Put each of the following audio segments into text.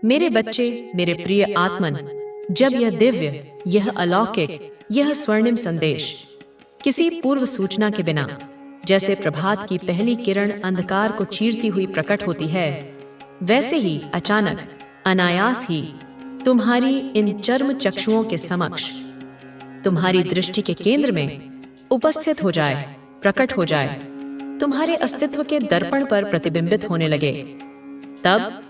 मेरे बच्चे, मेरे प्रिय आत्मन, जब यह दिव्य, यह अलौकिक, यह स्वर्णिम संदेश किसी पूर्व सूचना के बिना, जैसे प्रभात की पहली किरण अंधकार को चीरती हुई प्रकट होती है, वैसे ही अचानक, अनायास ही तुम्हारी इन चर्म चक्षुओं के समक्ष, तुम्हारी दृष्टि के केंद्र में उपस्थित हो जाए, प्रकट हो जाए, तुम्हारे अस्तित्व के दर्पण पर प्रतिबिंबित होने लगे, तब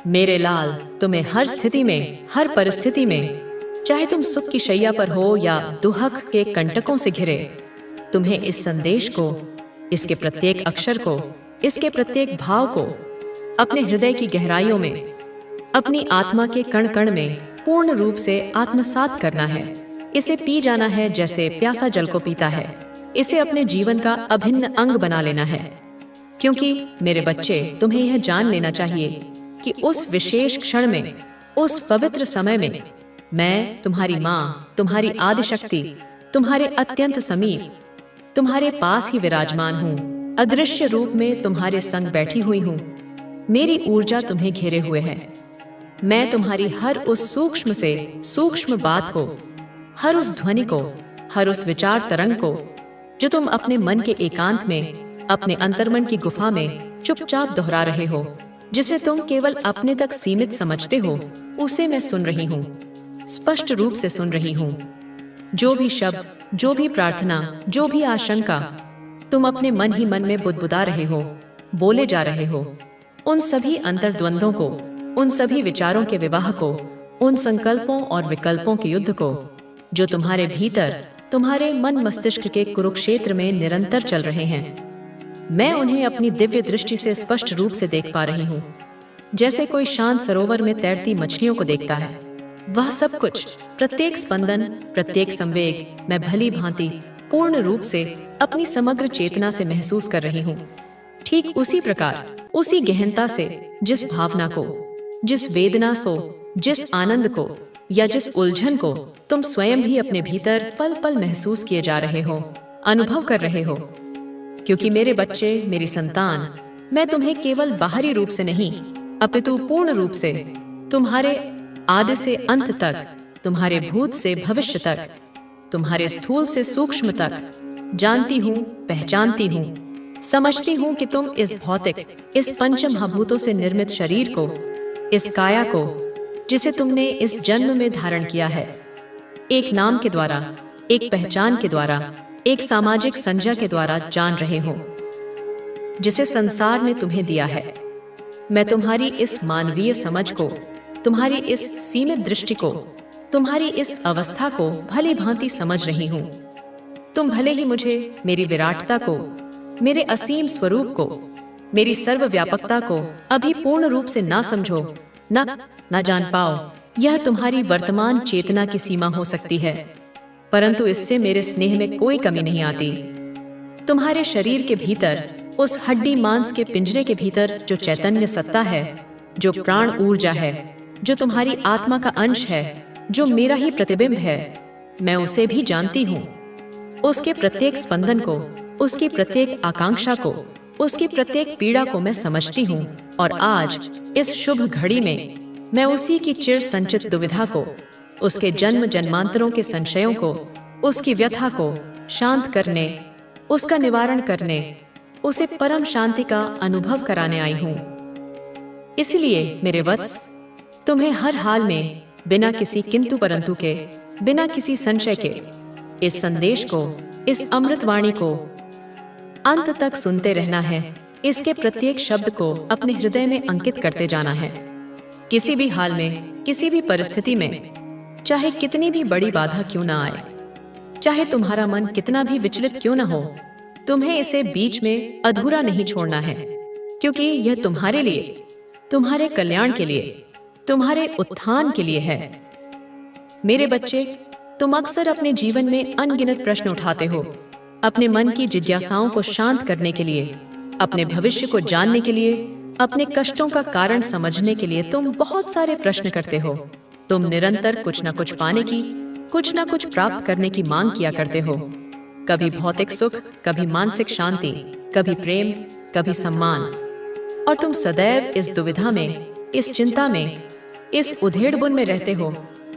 मेरे लाल तुम्हें हर स्थिति में, हर परिस्थिति में, चाहे तुम सुख की शैया पर हो या दुहक के कंटकों से घिरे, तुम्हें इस संदेश को, इसके प्रत्येक अक्षर को, इसके प्रत्येक भाव को अपने हृदय की गहराइयों में, अपनी आत्मा के कण कण में पूर्ण रूप से आत्मसात करना है। इसे पी जाना है जैसे प्यासा जल को पीता है। इसे अपने जीवन का अभिन्न अंग बना लेना है, क्योंकि मेरे बच्चे, तुम्हें यह जान लेना चाहिए कि उस विशेष क्षण में, उस पवित्र समय में, मैं तुम्हारी माँ, तुम्हारी आदिशक्ति, तुम्हारे अत्यंत समीप, तुम्हारे पास ही विराजमान हूँ। अदृश्य रूप में तुम्हारे संग बैठी हुई हूँ। मेरी ऊर्जा तुम्हें घेरे हुए है। मैं तुम्हारी हर उस सूक्ष्म से सूक्ष्म बात को, हर उस ध्वनि को, हर उस विचार तरंग को, जो तुम अपने मन के एकांत में, अपने अंतर्मन की गुफा में चुपचाप दोहरा रहे हो, जिसे तुम केवल अपने तक सीमित समझते हो, उसे मैं सुन रही हूँ, स्पष्ट रूप से सुन रही हूँ। जो भी शब्द, जो भी प्रार्थना, जो भी आशंका तुम अपने मन ही मन में बुदबुदा रहे हो, बोले जा रहे हो, उन सभी अंतर्द्वंद्वों को, उन सभी विचारों के विवाह को, उन संकल्पों और विकल्पों के युद्ध को, जो तुम्हारे भीतर, तुम्हारे मन मस्तिष्क के कुरुक्षेत्र में निरंतर चल रहे हैं, मैं उन्हें अपनी दिव्य दृष्टि से स्पष्ट रूप से देख पा रही हूँ, जैसे कोई शांत सरोवर में तैरती मछलियों को देखता है। वह सब कुछ, प्रत्येक स्पंदन, प्रत्येक संवेग मैं भली भांति पूर्ण रूप से अपनी समग्र चेतना से महसूस कर रही हूँ। ठीक उसी प्रकार, उसी गहनता से जिस भावना को, जिस वेदना से, जिस आनंद को या जिस उलझन को तुम स्वयं भी अपने भीतर पल पल महसूस किए जा रहे हो, अनुभव कर रहे हो। क्योंकि मेरे बच्चे, मेरी संतान, मैं तुम्हें केवल बाहरी रूप से नहीं, अपितु पूर्ण रूप से, तुम्हारे आदि से अंत तक, तुम्हारे भूत से भविष्य तक, तुम्हारे स्थूल से सूक्ष्म तक जानती हूँ, पहचानती हूँ, समझती हूँ कि तुम इस भौतिक, इस पंच महाभूतों से निर्मित शरीर को, इस काया को, जिसे तुमने इस जन्म में धारण किया है, एक नाम के द्वारा, एक पहचान के द्वारा, एक सामाजिक संज्ञा के द्वारा जान रहे हो, जिसे संसार ने तुम्हें दिया है। मैं तुम्हारी इस मानवीय समझ को, तुम्हारी इस सीमित दृष्टि को, तुम्हारी इस अवस्था को भली भांति समझ रही हूँ। तुम भले ही मुझे, मेरी विराटता को, मेरे असीम स्वरूप को, मेरी सर्वव्यापकता को अभी पूर्ण रूप से ना समझो, ना जान पाओ, यह तुम्हारी वर्तमान चेतना की सीमा हो सकती है, परंतु इससे मेरे स्नेह में कोई कमी नहीं आती। तुम्हारे शरीर के भीतर, उस हड्डी मांस के पिंजरे के भीतर जो चैतन्य सत्ता है, जो प्राण ऊर्जा है, जो तुम्हारी आत्मा का अंश है, जो मेरा ही प्रतिबिंब है, मैं उसे भी जानती हूँ। उसके प्रत्येक स्पंदन को, उसकी प्रत्येक आकांक्षा को, उसकी प्रत्येक पीड़ा को मैं समझती हूँ। और आज इस शुभ घड़ी में मैं उसी की चिर संचित दुविधा को, उसके जन्म जन्मांतरों के संशयों को, उसकी व्यथा को शांत करने, उसका निवारण करने, उसे परम शांति का अनुभव कराने आई हूँ। इसलिए मेरे वत्स, तुम्हें हर हाल में, बिना किसी किंतु परंतु के, बिना किसी संशय के, इस संदेश को, इस अमृतवाणी को अंत तक सुनते रहना है। इसके प्रत्येक शब्द को अपने हृदय में अंकित करते जाना है। किसी भी हाल में, किसी भी परिस्थिति में, चाहे कितनी भी बड़ी बाधा क्यों ना आए, चाहे तुम्हारा मन कितना भी विचलित क्यों ना हो, तुम्हें इसे बीच में अधूरा नहीं छोड़ना है, क्योंकि यह तुम्हारे लिए, तुम्हारे कल्याण के लिए, तुम्हारे उत्थान के लिए है। मेरे बच्चे, तुम अक्सर अपने जीवन में अनगिनत प्रश्न उठाते हो, अपने मन की जिज्ञासाओं को शांत करने के लिए, अपने भविष्य को जानने के लिए, अपने कष्टों का कारण समझने के लिए तुम बहुत सारे प्रश्न करते हो। तुम निरंतर कुछ न कुछ पाने की, कुछ न कुछ प्राप्त करने की मांग किया करते हो। कभी भौतिक सुख, कभी मानसिक शांति, कभी प्रेम, कभी सम्मान। और तुम सदैव इस दुविधा में, इस चिंता में, इस उधेड़बुन में रहते हो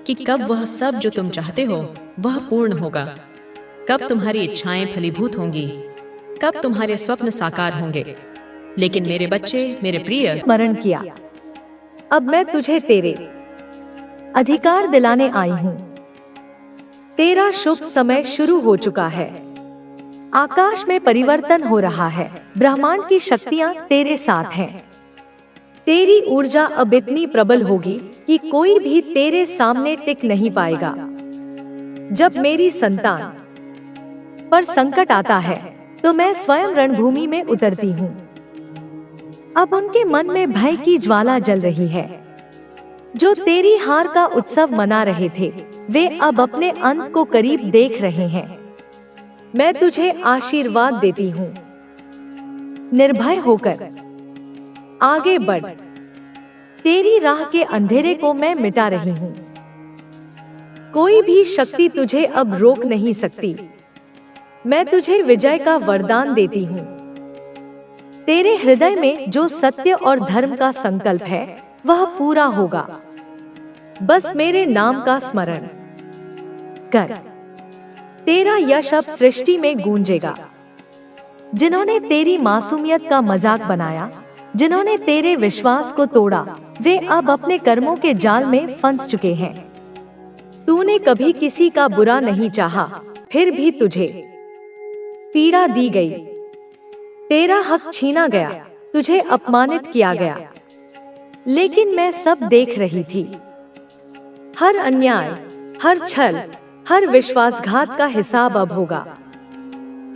कि कब वह सब जो तुम चाहते हो वह पूर्ण होगा, कब तुम्हारी इच्छाएं फलीभूत होंगी, कब तुम्हारे स्वप्न साकार होंगे। लेकिन मेरे बच्चे, मेरे प्रिय, स्मरण किया। अब मैं तुझे तेरे अधिकार दिलाने आई हूँ। तेरा शुभ समय शुरू हो चुका है। आकाश में परिवर्तन हो रहा है। ब्रह्मांड की शक्तियाँ तेरे साथ हैं। तेरी ऊर्जा अब इतनी प्रबल होगी कि कोई भी तेरे सामने टिक नहीं पाएगा। जब मेरी संतान पर संकट आता है तो मैं स्वयं रणभूमि में उतरती हूँ। अब उनके मन में भय की ज्वाला जल रही है। जो तेरी हार का उत्सव मना रहे थे, वे अब अपने अंत को करीब देख रहे हैं। मैं तुझे आशीर्वाद देती हूँ। निर्भय होकर आगे बढ़। तेरी राह के अंधेरे को मैं मिटा रही हूँ। कोई भी शक्ति तुझे अब रोक नहीं सकती। मैं तुझे विजय का वरदान देती हूँ। तेरे हृदय में जो सत्य और धर्म का संकल्प है वह पूरा होगा। बस मेरे नाम का स्मरण कर। तेरा यश अब सृष्टि में गूंजेगा। जिन्होंने तेरी मासूमियत का मजाक बनाया, जिन्होंने तेरे विश्वास को तोड़ा, वे अब अपने कर्मों के जाल में फंस चुके हैं। तूने कभी किसी का बुरा नहीं चाहा, फिर भी तुझे पीड़ा दी गई। तेरा हक छीना गया, तुझे अपमानित किया गया। लेकिन मैं सब देख रही थी। हर अन्याय, हर छल, हर विश्वासघात का हिसाब अब होगा।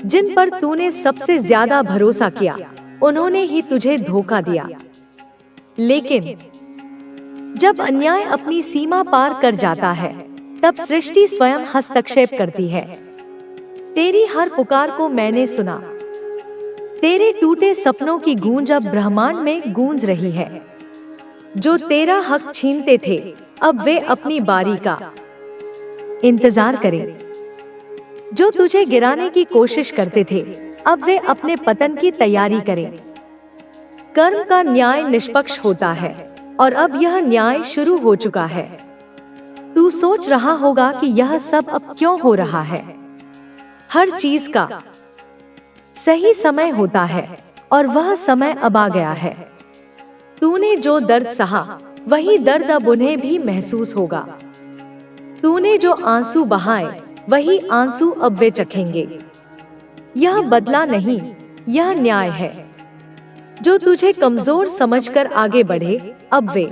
जिन पर तूने सबसे ज्यादा भरोसा किया, उन्होंने ही तुझे धोखा दिया। लेकिन जब अन्याय अपनी सीमा पार कर जाता है, तब सृष्टि स्वयं हस्तक्षेप करती है। तेरी हर पुकार को मैंने सुना। तेरे टूटे सपनों की गूंज अब ब्रह्मांड में गूंज रही है। जो तेरा हक छीनते थे, अब वे अपनी बारी का इंतजार करें। जो तुझे गिराने की कोशिश करते थे, अब वे अपने पतन की तैयारी करें। कर्म का न्याय निष्पक्ष होता है और अब यह न्याय शुरू हो चुका है। तू सोच रहा होगा कि यह सब अब क्यों हो रहा है। हर चीज का सही समय होता है और वह समय अब आ गया है। तूने जो दर्द सहा, वही दर्द अब उन्हें भी महसूस होगा। तूने जो आंसू बहाए, वही आंसू अब वे चखेंगे। यह बदला नहीं, यह न्याय है। जो तुझे कमजोर समझकर आगे बढ़े, अब वे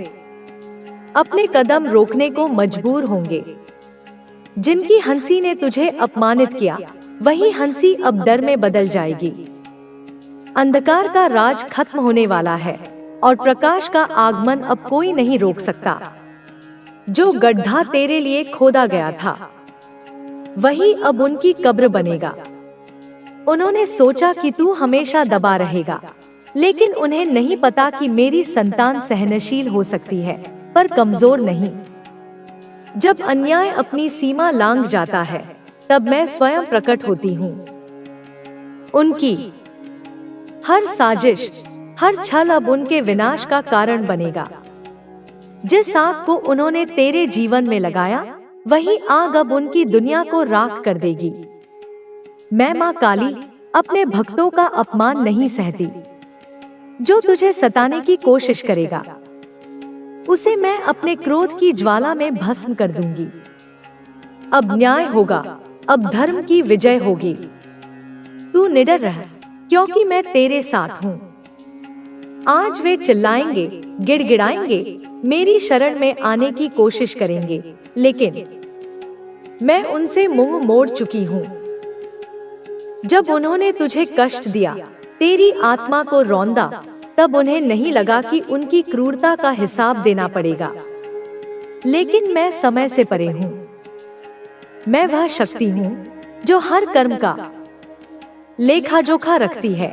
अपने कदम रोकने को मजबूर होंगे। जिनकी हंसी ने तुझे अपमानित किया, वही हंसी अब डर में बदल जाएगी। अंधकार का राज खत्म होने वाला है और प्रकाश का आगमन अब कोई नहीं रोक सकता। जो गड्ढा तेरे लिए खोदा गया था, वही अब उनकी कब्र बनेगा। उन्होंने सोचा कि तू हमेशा दबा रहेगा, लेकिन उन्हें नहीं पता कि मेरी संतान सहनशील हो सकती है, पर कमजोर नहीं। जब अन्याय अपनी सीमा लांघ जाता है, तब मैं स्वयं प्रकट होती हूँ। उनकी हर साजिश, हर छल अब उनके विनाश का कारण बनेगा। जिस आग को उन्होंने तेरे जीवन में लगाया, वही आग अब उनकी दुनिया को राख कर देगी। मैं माँ काली अपने भक्तों का अपमान नहीं सहती। जो तुझे सताने की कोशिश करेगा, उसे मैं अपने क्रोध की ज्वाला में भस्म कर दूंगी। अब न्याय होगा, अब धर्म की विजय होगी। तू निडर रह, क्योंकि मैं तेरे साथ हूँ। आज वे चिल्लाएंगे, गिड़गिड़ाएंगे, मेरी शरण में आने की कोशिश करेंगे, लेकिन मैं उनसे मुंह मोड़ चुकी हूँ। जब उन्होंने तुझे कष्ट दिया, तेरी आत्मा को रौंदा, तब उन्हें नहीं लगा कि उनकी क्रूरता का हिसाब देना पड़ेगा। लेकिन मैं समय से परे हूँ। मैं वह शक्ति हूँ जो हर कर्म का लेखा जोखा रखती है।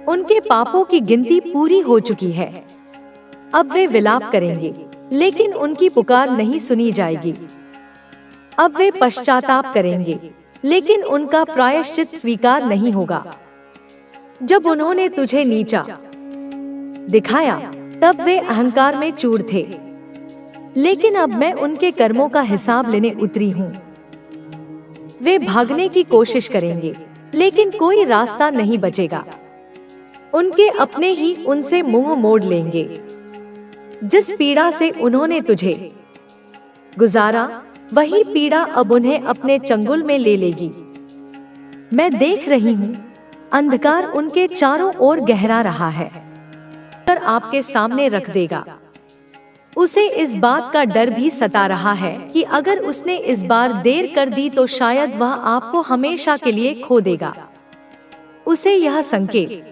उनके पापों की गिनती पूरी हो चुकी है। अब वे विलाप करेंगे, लेकिन उनकी पुकार नहीं सुनी जाएगी। अब वे पश्चाताप करेंगे, लेकिन उनका प्रायश्चित स्वीकार नहीं होगा। जब उन्होंने तुझे नीचा दिखाया, तब वे अहंकार में चूर थे। लेकिन अब मैं उनके कर्मों का हिसाब लेने उतरी हूँ। वे भागने की कोशिश करेंगे, लेकिन कोई रास्ता नहीं बचेगा। उनके अपने ही उनसे मुंह मोड़ लेंगे। जिस पीड़ा से उन्होंने तुझे गुजारा, वही पीड़ा अब उन्हें अपने चंगुल में ले लेगी। मैं देख रही हूँ, अंधकार उनके चारों ओर गहरा रहा है, पर आपके सामने रख देगा। उसे इस बात का डर भी सता रहा है कि अगर उसने इस बार देर कर दी तो शायद वह आपको हमेशा के लिए खो देगा। उसे यह संकेत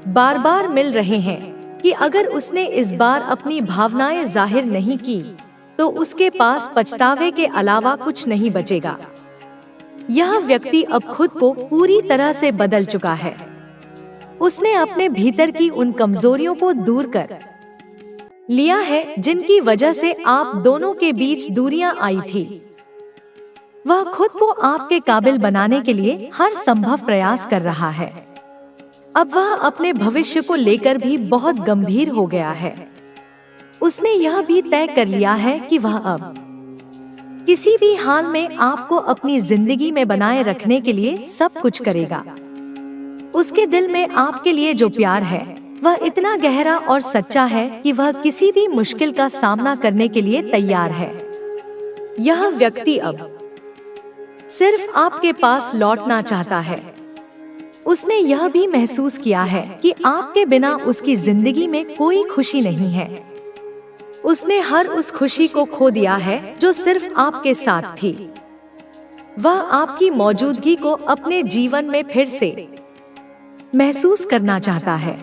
बार बार मिल रहे हैं कि अगर उसने इस बार अपनी भावनाएं जाहिर नहीं की तो उसके पास पछतावे के अलावा कुछ नहीं बचेगा। यह व्यक्ति अब खुद को पूरी तरह से बदल चुका है। उसने अपने भीतर की उन कमजोरियों को दूर कर लिया है जिनकी वजह से आप दोनों के बीच दूरियां आई थी। वह खुद को आपके काबिल बनाने के लिए हर संभव प्रयास कर रहा है। अब वह अपने भविष्य को लेकर भी बहुत गंभीर हो गया है। उसने यह भी तय कर लिया है कि वह अब किसी भी हाल में आपको अपनी जिंदगी में बनाए रखने के लिए सब कुछ करेगा। उसके दिल में आपके लिए जो प्यार है वह इतना गहरा और सच्चा है कि वह किसी भी मुश्किल का सामना करने के लिए तैयार है। यह व्यक्ति अब सिर्फ आपके पास लौटना चाहता है। उसने यह भी महसूस किया है कि आपके बिना उसकी जिंदगी में कोई खुशी नहीं है। उसने हर उस खुशी को खो दिया है जो सिर्फ आपके साथ थी। वह आपकी मौजूदगी को अपने जीवन में फिर से महसूस करना चाहता है।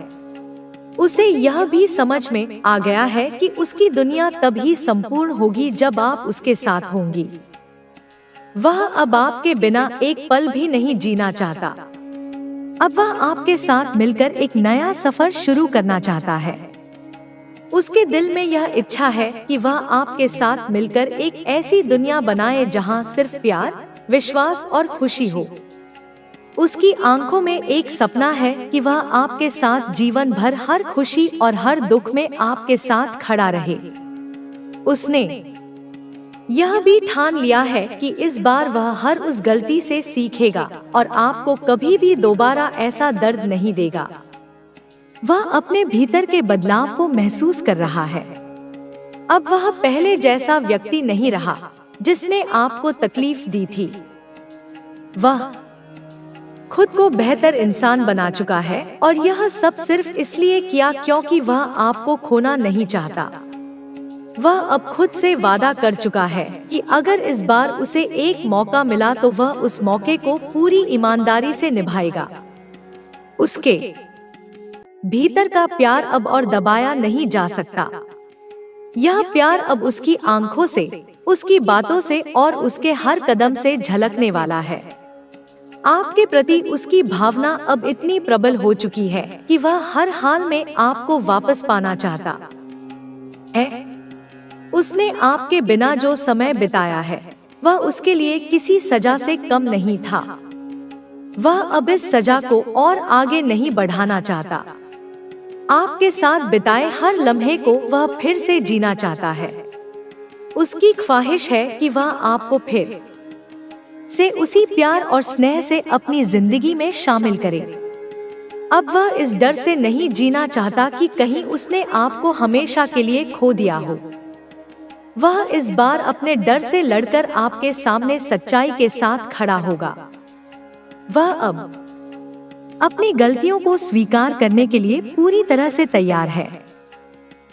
उसे यह भी समझ में आ गया है कि उसकी दुनिया तभी संपूर्ण होगी जब आप उसके साथ होंगी। वह अब आपके बिना एक पल भी नहीं जीना चाहता। अब वह आपके साथ मिलकर एक नया सफर शुरू करना चाहता है। उसके दिल में यह इच्छा है कि वह आपके साथ मिलकर एक ऐसी दुनिया बनाए जहां सिर्फ प्यार, विश्वास और खुशी हो। उसकी आंखों में एक सपना है कि वह आपके साथ जीवन भर हर खुशी और हर दुख में आपके साथ खड़ा रहे। उसने यह भी ठान लिया है कि इस बार वह हर उस गलती से सीखेगा और आपको कभी भी दोबारा ऐसा दर्द नहीं देगा। वह अपने भीतर के बदलाव को महसूस कर रहा है। अब वह पहले जैसा व्यक्ति नहीं रहा जिसने आपको तकलीफ दी थी। वह खुद को बेहतर इंसान बना चुका है और यह सब सिर्फ इसलिए किया क्योंकि वह आपको खोना नहीं चाहता। वह अब खुद से वादा कर चुका है कि अगर इस बार उसे एक मौका मिला तो वह उस मौके को पूरी ईमानदारी से निभाएगा। उसके भीतर का प्यार अब और दबाया नहीं जा सकता। यह प्यार अब उसकी आंखों से, उसकी बातों से और उसके हर कदम से झलकने वाला है। आपके प्रति उसकी भावना अब इतनी प्रबल हो चुकी है कि वह हर हाल में आपको वापस पाना चाहता है। उसने आपके बिना जो समय बिताया है वह उसके लिए किसी सजा से कम नहीं था। वह अब इस सजा को और आगे नहीं बढ़ाना चाहता। आपके साथ बिताए हर लम्हे को वह फिर से जीना चाहता है। उसकी ख्वाहिश है कि वह आपको फिर से उसी प्यार और स्नेह से अपनी जिंदगी में शामिल करे। अब वह इस डर से नहीं जीना चाहता कि कहीं उसने आपको हमेशा के लिए खो दिया हो। वह इस बार अपने डर से लड़कर आपके सामने सच्चाई के साथ खड़ा होगा। वह अब अपनी गलतियों को स्वीकार करने के लिए पूरी तरह से तैयार है।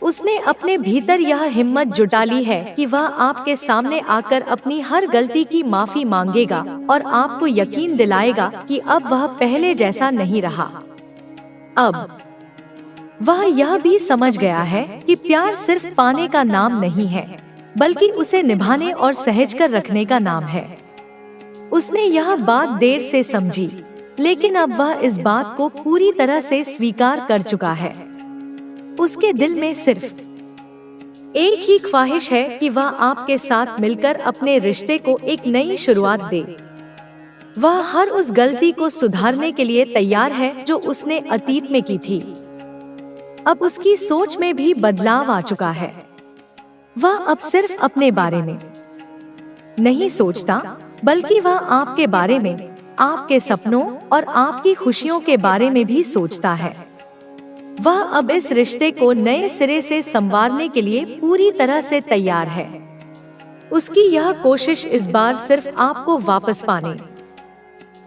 उसने अपने भीतर यह हिम्मत जुटा ली है कि वह आपके सामने आकर अपनी हर गलती की माफी मांगेगा और आपको यकीन दिलाएगा कि अब वह पहले जैसा नहीं रहा। अब वह यह भी समझ गया है कि प्यार सिर्फ पाने का नाम नहीं है, बल्कि उसे निभाने और सहज कर रखने का नाम है। उसने यह बात देर से समझी, लेकिन अब वह इस बात को पूरी तरह से स्वीकार कर चुका है। उसके दिल में सिर्फ एक ही ख्वाहिश है कि वह आपके साथ मिलकर अपने रिश्ते को एक नई शुरुआत दे। वह हर उस गलती को सुधारने के लिए तैयार है जो उसने अतीत में की थी। अब उसकी सोच में भी बदलाव आ चुका है। वह अब सिर्फ अपने बारे में नहीं सोचता, बल्कि वह आपके बारे में, आपके सपनों और आपकी खुशियों के बारे में भी सोचता है। वह अब इस रिश्ते को नए सिरे से संवारने के लिए पूरी तरह से तैयार है। उसकी यह कोशिश इस बार सिर्फ आपको वापस पाने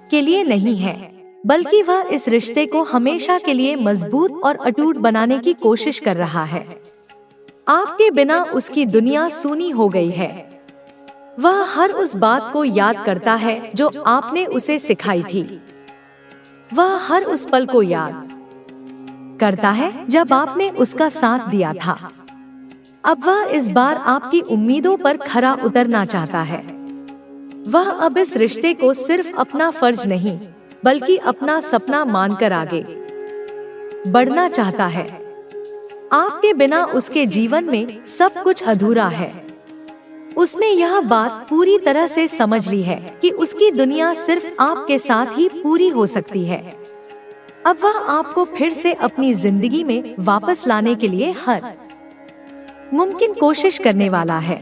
के लिए नहीं है, बल्कि वह इस रिश्ते को हमेशा के लिए मजबूत और अटूट बनाने की कोशिश कर रहा है। आपके बिना उसकी दुनिया सूनी हो गई है। वह हर उस बात को याद करता है जो आपने उसे सिखाई थी। वह हर उस पल को याद करता है जब आपने उसका साथ दिया था। अब वह इस बार आपकी उम्मीदों पर खरा उतरना चाहता है। वह अब इस रिश्ते को सिर्फ अपना फर्ज नहीं, बल्कि अपना सपना मानकर आगे बढ़ना चाहता है। आपके बिना उसके जीवन में सब कुछ अधूरा है। उसने यह बात पूरी तरह से समझ ली है कि उसकी दुनिया सिर्फ आपके साथ ही पूरी हो सकती है। अब वह आपको फिर से अपनी जिंदगी में वापस लाने के लिए हर मुमकिन कोशिश करने वाला है।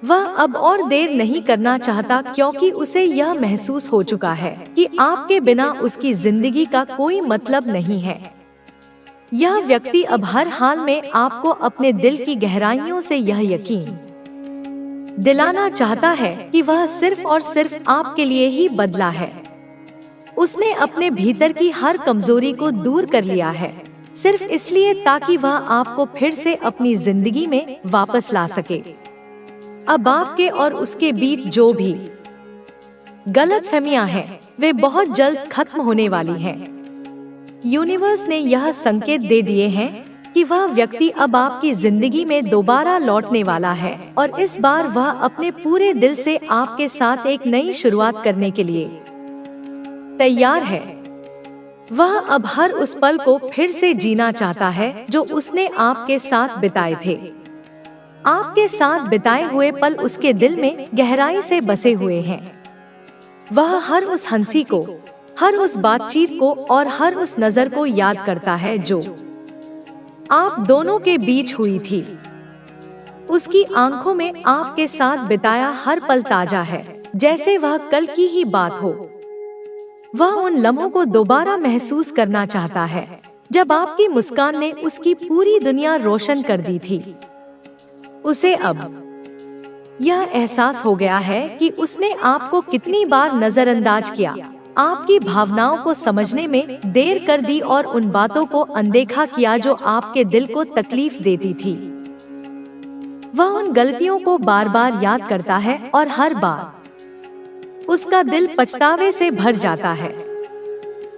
वह अब और देर नहीं करना चाहता, क्योंकि उसे यह महसूस हो चुका है कि आपके बिना उसकी जिंदगी का कोई मतलब नहीं है। यह व्यक्ति अब हर हाल में आपको अपने दिल की गहराइयों से यह यकीन दिलाना चाहता है कि वह सिर्फ और सिर्फ आपके लिए ही बदला है। उसने अपने भीतर की हर कमजोरी को दूर कर लिया है, सिर्फ इसलिए ताकि वह आपको फिर से अपनी जिंदगी में वापस ला सके। अब आपके और उसके बीच जो भी गलतफहमियां हैं, वे बहुत जल्द खत्म होने वाली हैं। यूनिवर्स ने यह संकेत दे दिए हैं कि वह व्यक्ति अब आपकी जिंदगी में दोबारा लौटने वाला है, और इस बार वह अपने पूरे दिल से आपके साथ एक नई शुरुआत करने के लिए तैयार है। वह अब हर उस पल को फिर से जीना चाहता है जो उसने आपके साथ बिताए थे। आपके साथ बिताए हुए पल उसके दिल में गहराई से बसे हुए हैं। वह हर उस हंसी को, हर उस बातचीत को और हर उस नजर को याद करता है जो आप दोनों के बीच हुई थी। उसकी आंखों में आपके साथ बिताया हर पल ताजा है, जैसे वह कल की ही बात हो। वह उन लम्हों को दोबारा महसूस करना चाहता है जब आपकी मुस्कान ने उसकी पूरी दुनिया रोशन कर दी थी। उसे अब यह एहसास हो गया है कि उसने आपको कितनी बार नजरअंदाज किया, आपकी भावनाओं को समझने में देर कर दी और उन बातों को अनदेखा किया जो आपके दिल को तकलीफ देती थी। वह उन गलतियों को बार बार याद करता है और हर बार उसका दिल पछतावे से भर जाता है।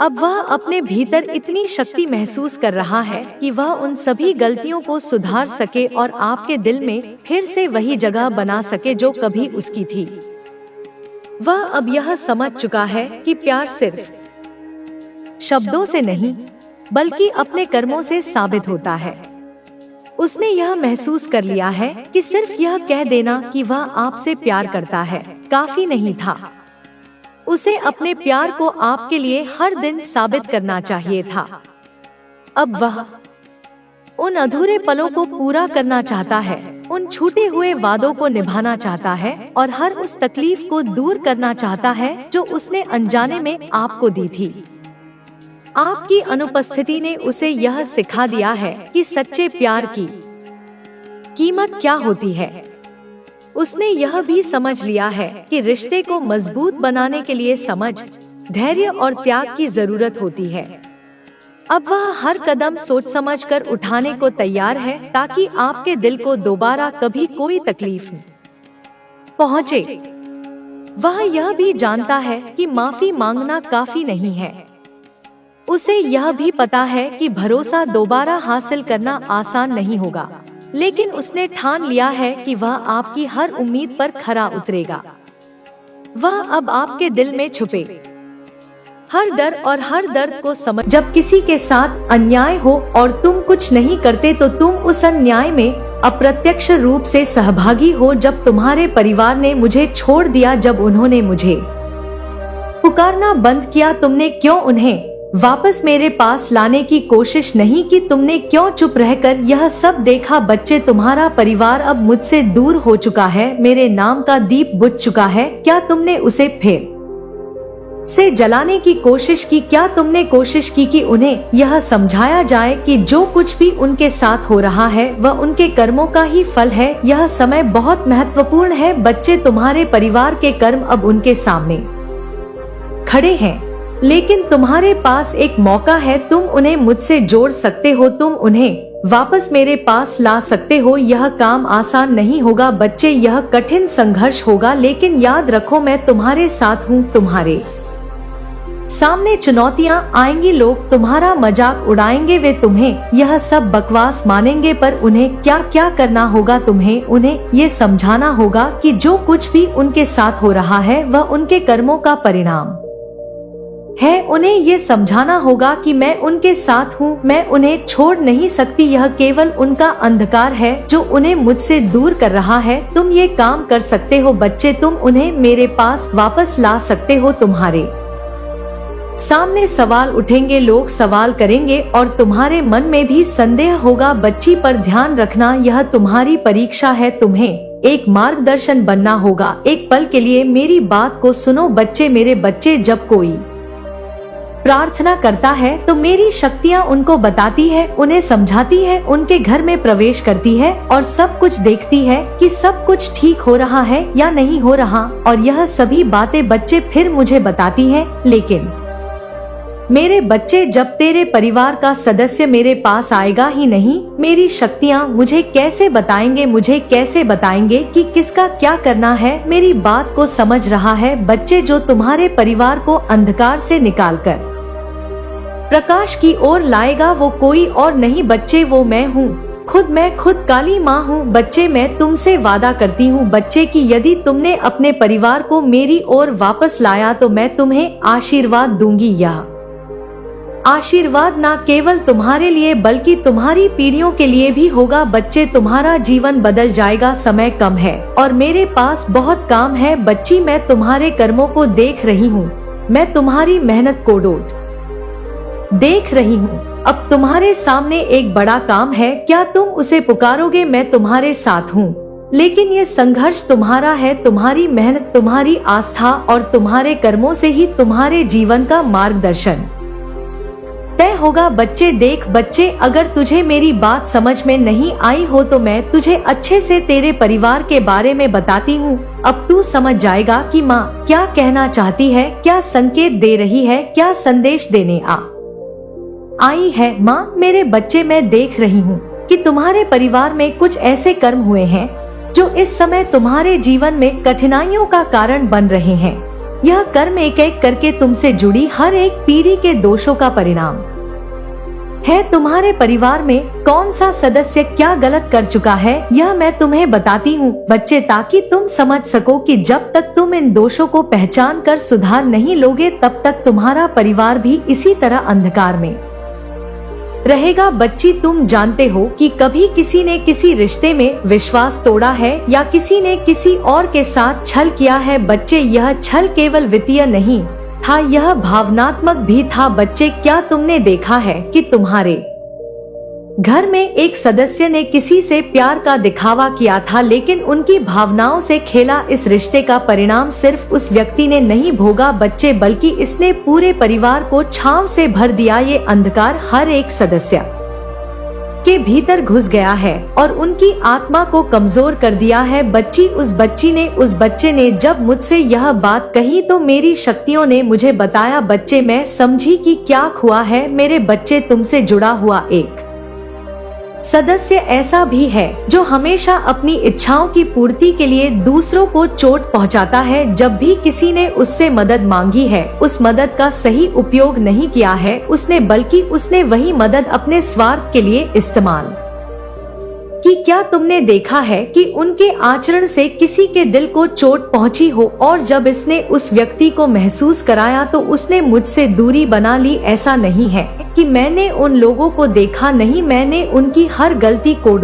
अब वह अपने भीतर इतनी शक्ति महसूस कर रहा है कि वह उन सभी गलतियों को सुधार सके और आपके दिल में फिर से वही जगह बना सके जो कभी उसकी थी। वह अब यह समझ चुका है कि प्यार सिर्फ शब्दों से नहीं, बल्कि अपने कर्मों से साबित होता है। उसने यह महसूस कर लिया है कि सिर्फ यह कह देना कि वह आपसे प्यार करता है काफी नहीं था। उसे अपने प्यार को आपके लिए हर दिन साबित करना चाहिए था। अब वह उन अधूरे पलों को पूरा करना चाहता है, उन छूटे हुए वादों को निभाना चाहता है और हर उस तकलीफ को दूर करना चाहता है जो उसने अनजाने में आपको दी थी। आपकी अनुपस्थिति ने उसे यह सिखा दिया है कि सच्चे प्यार की कीमत क्या होती है। उसने यह भी समझ लिया है कि रिश्ते को मजबूत बनाने के लिए समझ, धैर्य और त्याग की जरूरत होती है। अब वह हर कदम सोच समझकर उठाने को तैयार है ताकि आपके दिल को दोबारा कभी कोई तकलीफ न पहुंचे। वह यह भी जानता है कि माफी मांगना काफी नहीं है। उसे यह भी पता है कि भरोसा दोबारा हासिल करना आसान नहीं होगा, लेकिन उसने ठान लिया है कि वह आपकी हर उम्मीद पर खरा उतरेगा। वह अब आपके दिल में छुपे हर डर और हर दर्द को समझ। जब किसी के साथ अन्याय हो और तुम कुछ नहीं करते तो तुम उस अन्याय में अप्रत्यक्ष रूप से सहभागी हो। जब तुम्हारे परिवार ने मुझे छोड़ दिया, जब उन्होंने मुझे पुकारना बंद किया, तुमने क्यों उन्हें वापस मेरे पास लाने की कोशिश नहीं की। तुमने क्यों चुप रहकर यह सब देखा? बच्चे, तुम्हारा परिवार अब मुझसे दूर हो चुका है, मेरे नाम का दीप बुझ चुका है। क्या तुमने उसे फिर से जलाने की कोशिश की? क्या तुमने कोशिश की कि उन्हें यह समझाया जाए कि जो कुछ भी उनके साथ हो रहा है वह उनके कर्मों का ही फल है? यह समय बहुत महत्वपूर्ण है बच्चे, तुम्हारे परिवार के कर्म अब उनके सामने खड़े हैं, लेकिन तुम्हारे पास एक मौका है। तुम उन्हें मुझसे जोड़ सकते हो, तुम उन्हें वापस मेरे पास ला सकते हो। यह काम आसान नहीं होगा बच्चे, यह कठिन संघर्ष होगा, लेकिन याद रखो मैं तुम्हारे साथ हूँ। तुम्हारे सामने चुनौतियाँ आएंगी, लोग तुम्हारा मजाक उड़ाएंगे, वे तुम्हें यह सब बकवास मानेंगे, पर उन्हें क्या क्या करना होगा? तुम्हें उन्हें ये समझाना होगा कि जो कुछ भी उनके साथ हो रहा है वह उनके कर्मों का परिणाम है। उन्हें ये समझाना होगा कि मैं उनके साथ हूँ, मैं उन्हें छोड़ नहीं सकती। यह केवल उनका अंधकार है जो उन्हें मुझसे दूर कर रहा है। तुम ये काम कर सकते हो बच्चे, तुम उन्हें मेरे पास वापस ला सकते हो। तुम्हारे सामने सवाल उठेंगे, लोग सवाल करेंगे और तुम्हारे मन में भी संदेह होगा बच्ची, पर ध्यान रखना यह तुम्हारी परीक्षा है। तुम्हें एक मार्गदर्शन बनना होगा। एक पल के लिए मेरी बात को सुनो बच्चे, मेरे बच्चे, जब कोई प्रार्थना करता है तो मेरी शक्तियाँ उनको बताती है, उन्हें समझाती है, उनके घर में प्रवेश करती है और सब कुछ देखती है कि सब कुछ ठीक हो रहा है या नहीं हो रहा। और यह सभी बातें बच्चे फिर मुझे बताती हैं। लेकिन मेरे बच्चे, जब तेरे परिवार का सदस्य मेरे पास आएगा ही नहीं, मेरी शक्तियाँ मुझे कैसे बताएंगे? मुझे कैसे बताएंगे कि किसका क्या करना है? मेरी बात को समझ रहा है बच्चे? जो तुम्हारे परिवार को अंधकार से निकालकर प्रकाश की ओर लाएगा वो कोई और नहीं बच्चे, वो मैं हूँ खुद। मैं खुद काली माँ हूँ बच्चे। मैं तुमसे वादा करती हूँ बच्चे कि यदि तुमने अपने परिवार को मेरी ओर वापस लाया तो मैं तुम्हें आशीर्वाद दूंगी। यह आशीर्वाद न केवल तुम्हारे लिए बल्कि तुम्हारी पीढ़ियों के लिए भी होगा बच्चे। तुम्हारा जीवन बदल जाएगा। समय कम है और मेरे पास बहुत काम है बच्ची। मैं तुम्हारे कर्मों को देख रही हूँ, मैं तुम्हारी मेहनत को देख रही हूँ। अब तुम्हारे सामने एक बड़ा काम है, क्या तुम उसे पुकारोगे? मैं तुम्हारे साथ हूँ, लेकिन ये संघर्ष तुम्हारा है। तुम्हारी मेहनत, तुम्हारी आस्था और तुम्हारे कर्मों से ही तुम्हारे जीवन का मार्गदर्शन तय होगा बच्चे। देख बच्चे, अगर तुझे मेरी बात समझ में नहीं आई हो तो मैं तुझे अच्छे से तेरे परिवार के बारे में बताती हूँ। अब तू समझ जाएगा कि माँ क्या कहना चाहती है, क्या संकेत दे रही है, क्या संदेश देने आई है। माँ, मेरे बच्चे, मैं देख रही हूँ कि तुम्हारे परिवार में कुछ ऐसे कर्म हुए हैं जो इस समय तुम्हारे जीवन में कठिनाइयों का कारण बन रहे हैं। यह कर्म एक एक करके तुमसे जुड़ी हर एक पीढ़ी के दोषों का परिणाम है। तुम्हारे परिवार में कौन सा सदस्य क्या गलत कर चुका है यह मैं तुम्हें बताती हूँ बच्चे, ताकि तुम समझ सको कि जब तक तुम इन दोषों को पहचान कर सुधार नहीं लोगे तब तक तुम्हारा परिवार भी इसी तरह अंधकार में रहेगा। बच्ची, तुम जानते हो कि कभी किसी ने किसी रिश्ते में विश्वास तोड़ा है या किसी ने किसी और के साथ छल किया है बच्चे। यह छल केवल वित्तीय नहीं था, यह भावनात्मक भी था बच्चे। क्या तुमने देखा है कि तुम्हारे घर में एक सदस्य ने किसी से प्यार का दिखावा किया था, लेकिन उनकी भावनाओं से खेला? इस रिश्ते का परिणाम सिर्फ उस व्यक्ति ने नहीं भोगा बच्चे, बल्कि इसने पूरे परिवार को छांव से भर दिया। ये अंधकार हर एक सदस्य के भीतर घुस गया है और उनकी आत्मा को कमजोर कर दिया है बच्ची। उस बच्चे ने जब मुझसे यह बात कही तो मेरी शक्तियों ने मुझे बताया बच्चे। मैं समझी कि क्या हुआ है। मेरे बच्चे, तुमसे जुड़ा हुआ एक सदस्य ऐसा भी है जो हमेशा अपनी इच्छाओं की पूर्ति के लिए दूसरों को चोट पहुंचाता है। जब भी किसी ने उससे मदद मांगी है, उस मदद का सही उपयोग नहीं किया है बल्कि उसने वही मदद अपने स्वार्थ के लिए इस्तेमाल की। क्या तुमने देखा है कि उनके आचरण से किसी के दिल को चोट पहुंची हो और जब इसने उस व्यक्ति को महसूस कराया तो उसने मुझसे दूरी बना ली? ऐसा नहीं है कि मैंने उन लोगों को देखा नहीं, मैंने उनकी हर गलती को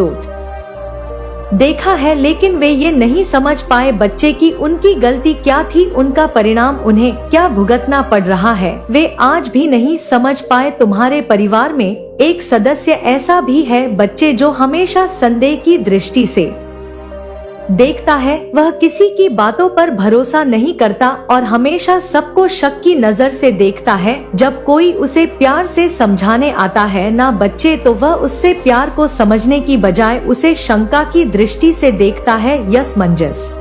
देखा है, लेकिन वे ये नहीं समझ पाए बच्चे की उनकी गलती क्या थी, उनका परिणाम उन्हें क्या भुगतना पड़ रहा है। वे आज भी नहीं समझ पाए तुम्हारे परिवार में एक सदस्य ऐसा भी है बच्चे जो हमेशा संदेह की दृष्टि से देखता है। वह किसी की बातों पर भरोसा नहीं करता और हमेशा सबको शक की नजर से देखता है। जब कोई उसे प्यार से समझाने आता है ना बच्चे, तो वह उससे प्यार को समझने की बजाय उसे शंका की दृष्टि से देखता है। यसमंजस,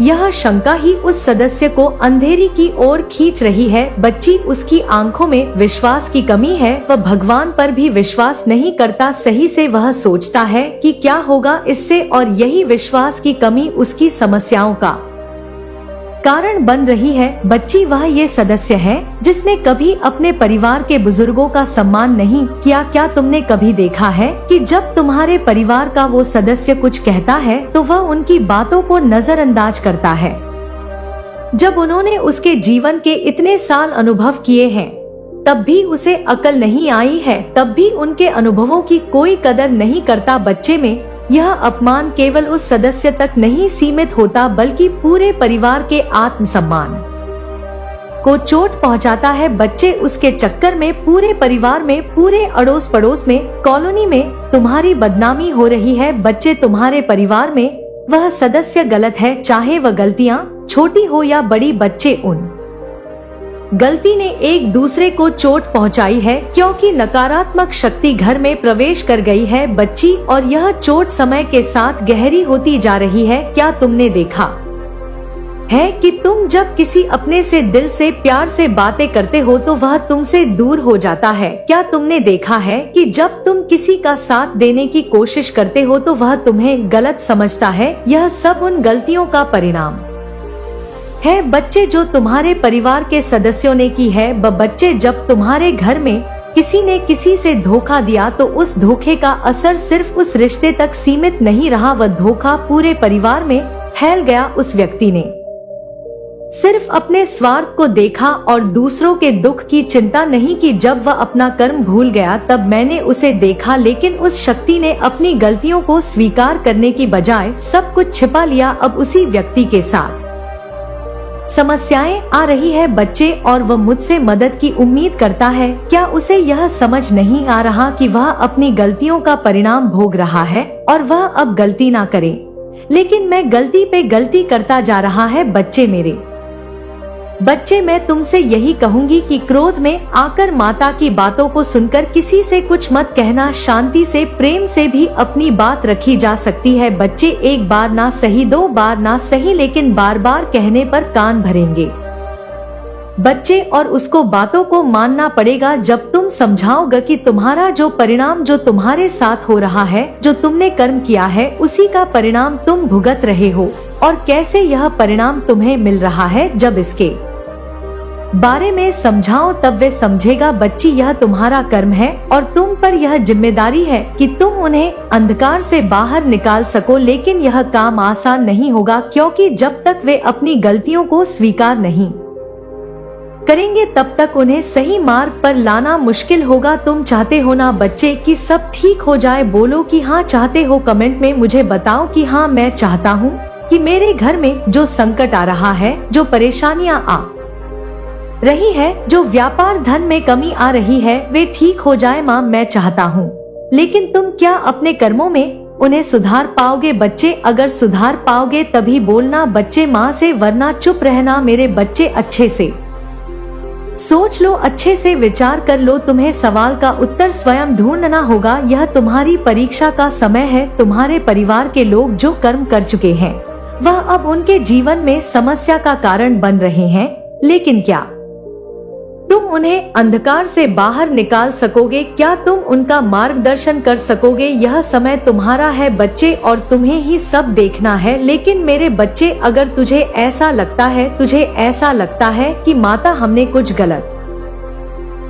यह शंका ही उस सदस्य को अंधेरी की ओर खींच रही है। बच्ची, उसकी आंखों में विश्वास की कमी है। वह भगवान पर भी विश्वास नहीं करता सही से। वह सोचता है कि क्या होगा इससे, और यही विश्वास की कमी उसकी समस्याओं का कारण बन रही है। बच्ची, वह ये सदस्य है जिसने कभी अपने परिवार के बुजुर्गों का सम्मान नहीं किया। क्या तुमने कभी देखा है कि जब तुम्हारे परिवार का वो सदस्य कुछ कहता है तो वह उनकी बातों को नजरअंदाज करता है? जब उन्होंने उसके जीवन के इतने साल अनुभव किए हैं तब भी उसे अकल नहीं आई है, तब भी उनके अनुभवों की कोई कदर नहीं करता। बच्चे में यह अपमान केवल उस सदस्य तक नहीं सीमित होता बल्कि पूरे परिवार के आत्मसम्मान को चोट पहुंचाता है। बच्चे, उसके चक्कर में पूरे परिवार में, पूरे अड़ोस पड़ोस में, कॉलोनी में तुम्हारी बदनामी हो रही है। बच्चे, तुम्हारे परिवार में वह सदस्य गलत है, चाहे वह गलतियां छोटी हो या बड़ी। बच्चे, उन गलती ने एक दूसरे को चोट पहुंचाई है क्योंकि नकारात्मक शक्ति घर में प्रवेश कर गई है बच्ची, और यह चोट समय के साथ गहरी होती जा रही है। क्या तुमने देखा है कि तुम जब किसी अपने से दिल से प्यार से बातें करते हो तो वह तुमसे दूर हो जाता है? क्या तुमने देखा है कि जब तुम किसी का साथ देने की कोशिश करते हो तो वह तुम्हें गलत समझता है? यह सब उन गलतियों का परिणाम है बच्चे जो तुम्हारे परिवार के सदस्यों ने की है। बच्चे, जब तुम्हारे घर में किसी ने किसी से धोखा दिया तो उस धोखे का असर सिर्फ उस रिश्ते तक सीमित नहीं रहा, वह धोखा पूरे परिवार में फैल गया। उस व्यक्ति ने सिर्फ अपने स्वार्थ को देखा और दूसरों के दुख की चिंता नहीं की। जब वह अपना कर्म भूल गया तब मैंने उसे देखा, लेकिन उस शक्ति ने अपनी गलतियों को स्वीकार करने की बजाय सब कुछ छिपा लिया। अब उसी व्यक्ति के साथ समस्याएं आ रही है बच्चे, और वह मुझसे मदद की उम्मीद करता है। क्या उसे यह समझ नहीं आ रहा कि वह अपनी गलतियों का परिणाम भोग रहा है और वह अब गलती ना करे, लेकिन मैं गलती पे गलती करता जा रहा है? बच्चे मेरे, बच्चे, मैं तुमसे यही कहूंगी कि क्रोध में आकर माता की बातों को सुनकर किसी से कुछ मत कहना। शांति से, प्रेम से भी अपनी बात रखी जा सकती है। बच्चे, एक बार ना सही, दो बार ना सही, लेकिन बार बार कहने पर कान भरेंगे बच्चे, और उसको बातों को मानना पड़ेगा। जब तुम समझाओगे कि तुम्हारा जो परिणाम जो तुम्हारे साथ हो रहा है, जो तुमने कर्म किया है, उसी का परिणाम तुम भुगत रहे हो और कैसे यह परिणाम तुम्हें मिल रहा है, जब इसके बारे में समझाओ तब वे समझेगा। बच्ची, यह तुम्हारा कर्म है और तुम पर यह जिम्मेदारी है कि तुम उन्हें अंधकार से बाहर निकाल सको, लेकिन यह काम आसान नहीं होगा क्योंकि जब तक वे अपनी गलतियों को स्वीकार नहीं करेंगे तब तक उन्हें सही मार्ग पर लाना मुश्किल होगा। तुम चाहते हो ना बच्चे कि सब ठीक हो जाए? बोलो कि हाँ चाहते हो। कमेंट में मुझे बताओ कि हाँ मैं चाहता हूँ कि मेरे घर में जो संकट आ रहा है, जो परेशानियाँ आ रही है, जो व्यापार धन में कमी आ रही है, वे ठीक हो जाए। माँ, मैं चाहता हूँ, लेकिन तुम क्या अपने कर्मों में उन्हें सुधार पाओगे? बच्चे, अगर सुधार पाओगे तभी बोलना बच्चे माँ से, वरना चुप रहना। मेरे बच्चे, अच्छे से सोच लो, अच्छे से विचार कर लो। तुम्हें सवाल का उत्तर स्वयं ढूंढना होगा। यह तुम्हारी परीक्षा का समय है। तुम्हारे परिवार के लोग जो कर्म कर चुके हैं वह अब उनके जीवन में समस्या का कारण बन रहे हैं, लेकिन क्या तुम उन्हें अंधकार से बाहर निकाल सकोगे? क्या तुम उनका मार्गदर्शन कर सकोगे? यह समय तुम्हारा है बच्चे, और तुम्हें ही सब देखना है। लेकिन मेरे बच्चे, अगर तुझे ऐसा लगता है कि माता हमने कुछ गलत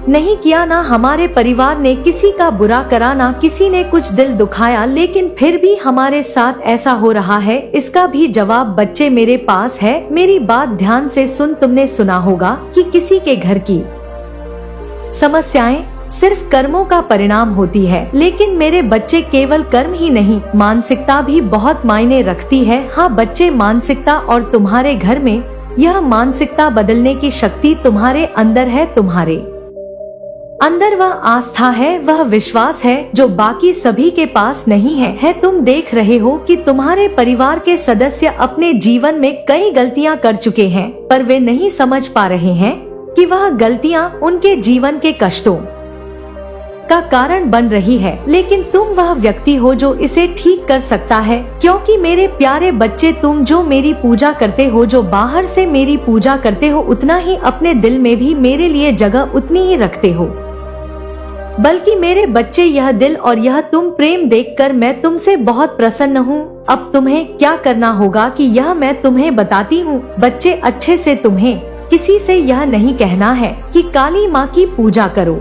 नहीं किया, ना हमारे परिवार ने किसी का बुरा करा, ना किसी ने कुछ दिल दुखाया, लेकिन फिर भी हमारे साथ ऐसा हो रहा है, इसका भी जवाब बच्चे मेरे पास है। मेरी बात ध्यान से सुन। तुमने सुना होगा कि किसी के घर की समस्याएं सिर्फ कर्मों का परिणाम होती है। लेकिन मेरे बच्चे, केवल कर्म ही नहीं, मानसिकता भी बहुत मायने रखती है। हाँ बच्चे, मानसिकता, और तुम्हारे घर में यह मानसिकता बदलने की शक्ति तुम्हारे अंदर है। तुम्हारे अंदर वह आस्था है, वह विश्वास है जो बाकी सभी के पास नहीं है। तुम देख रहे हो कि तुम्हारे परिवार के सदस्य अपने जीवन में कई गलतियां कर चुके हैं, पर वे नहीं समझ पा रहे हैं कि वह गलतियां उनके जीवन के कष्टों का कारण बन रही है। लेकिन तुम वह व्यक्ति हो जो इसे ठीक कर सकता है, क्योंकि मेरे प्यारे बच्चे, तुम जो मेरी पूजा करते हो, जो बाहर से मेरी पूजा करते हो, उतना ही अपने दिल में भी मेरे लिए जगह उतनी ही रखते हो। बल्कि मेरे बच्चे, यह दिल और यह तुम प्रेम देखकर मैं तुमसे बहुत प्रसन्न हूँ। अब तुम्हें क्या करना होगा कि यह मैं तुम्हें बताती हूँ। बच्चे, अच्छे से तुम्हें किसी से यह नहीं कहना है कि काली माँ की पूजा करो,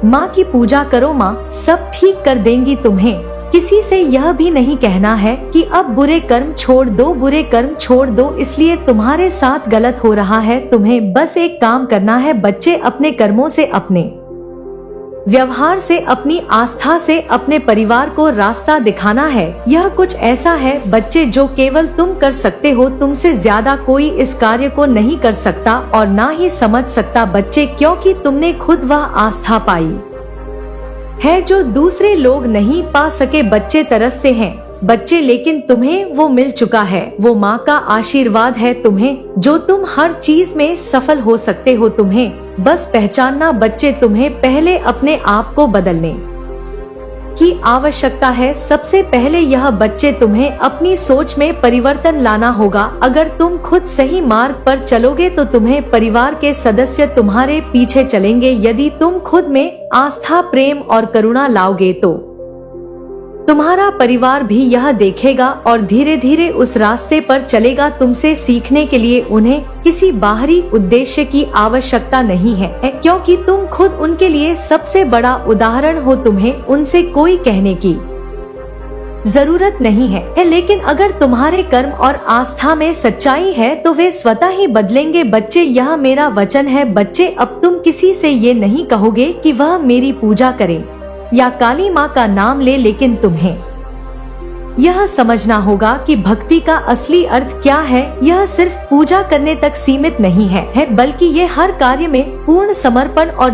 माँ की पूजा करो, माँ सब ठीक कर देंगी। तुम्हें किसी से यह भी नहीं कहना है कि अब बुरे कर्म छोड़ दो, बुरे कर्म छोड़ दो, इसलिए तुम्हारे साथ गलत हो रहा है। तुम्हें बस एक काम करना है बच्चे, अपने कर्मों से, अपने व्यवहार से, अपनी आस्था से अपने परिवार को रास्ता दिखाना है। यह कुछ ऐसा है बच्चे जो केवल तुम कर सकते हो, तुमसे ज्यादा कोई इस कार्य को नहीं कर सकता और ना ही समझ सकता बच्चे, क्योंकि तुमने खुद वह आस्था पाई है जो दूसरे लोग नहीं पा सके। बच्चे तरसते हैं बच्चे, लेकिन तुम्हें वो मिल चुका है, वो माँ का आशीर्वाद है तुम्हें, जो तुम हर चीज में सफल हो सकते हो। तुम्हें बस पहचानना बच्चे, तुम्हें पहले अपने आप को बदलने की आवश्यकता है। सबसे पहले यह बच्चे, तुम्हें अपनी सोच में परिवर्तन लाना होगा। अगर तुम खुद सही मार्ग पर चलोगे तो तुम्हें परिवार के सदस्य तुम्हारे पीछे चलेंगे। यदि तुम खुद में आस्था, प्रेम और करुणा लाओगे तो तुम्हारा परिवार भी यह देखेगा और धीरे धीरे उस रास्ते पर चलेगा। तुमसे सीखने के लिए उन्हें किसी बाहरी उद्देश्य की आवश्यकता नहीं है, क्योंकि तुम खुद उनके लिए सबसे बड़ा उदाहरण हो। तुम्हें उनसे कोई कहने की जरूरत नहीं है। लेकिन अगर तुम्हारे कर्म और आस्था में सच्चाई है तो वे स्वतः ही बदलेंगे। बच्चे, यह मेरा वचन है बच्चे, अब तुम किसी से ये नहीं कहोगे कि वह मेरी पूजा करे या काली माँ का नाम ले, लेकिन तुम्हें यह समझना होगा कि भक्ति का असली अर्थ क्या है। यह सिर्फ पूजा करने तक सीमित नहीं है, बल्कि ये हर कार्य में पूर्ण समर्पण और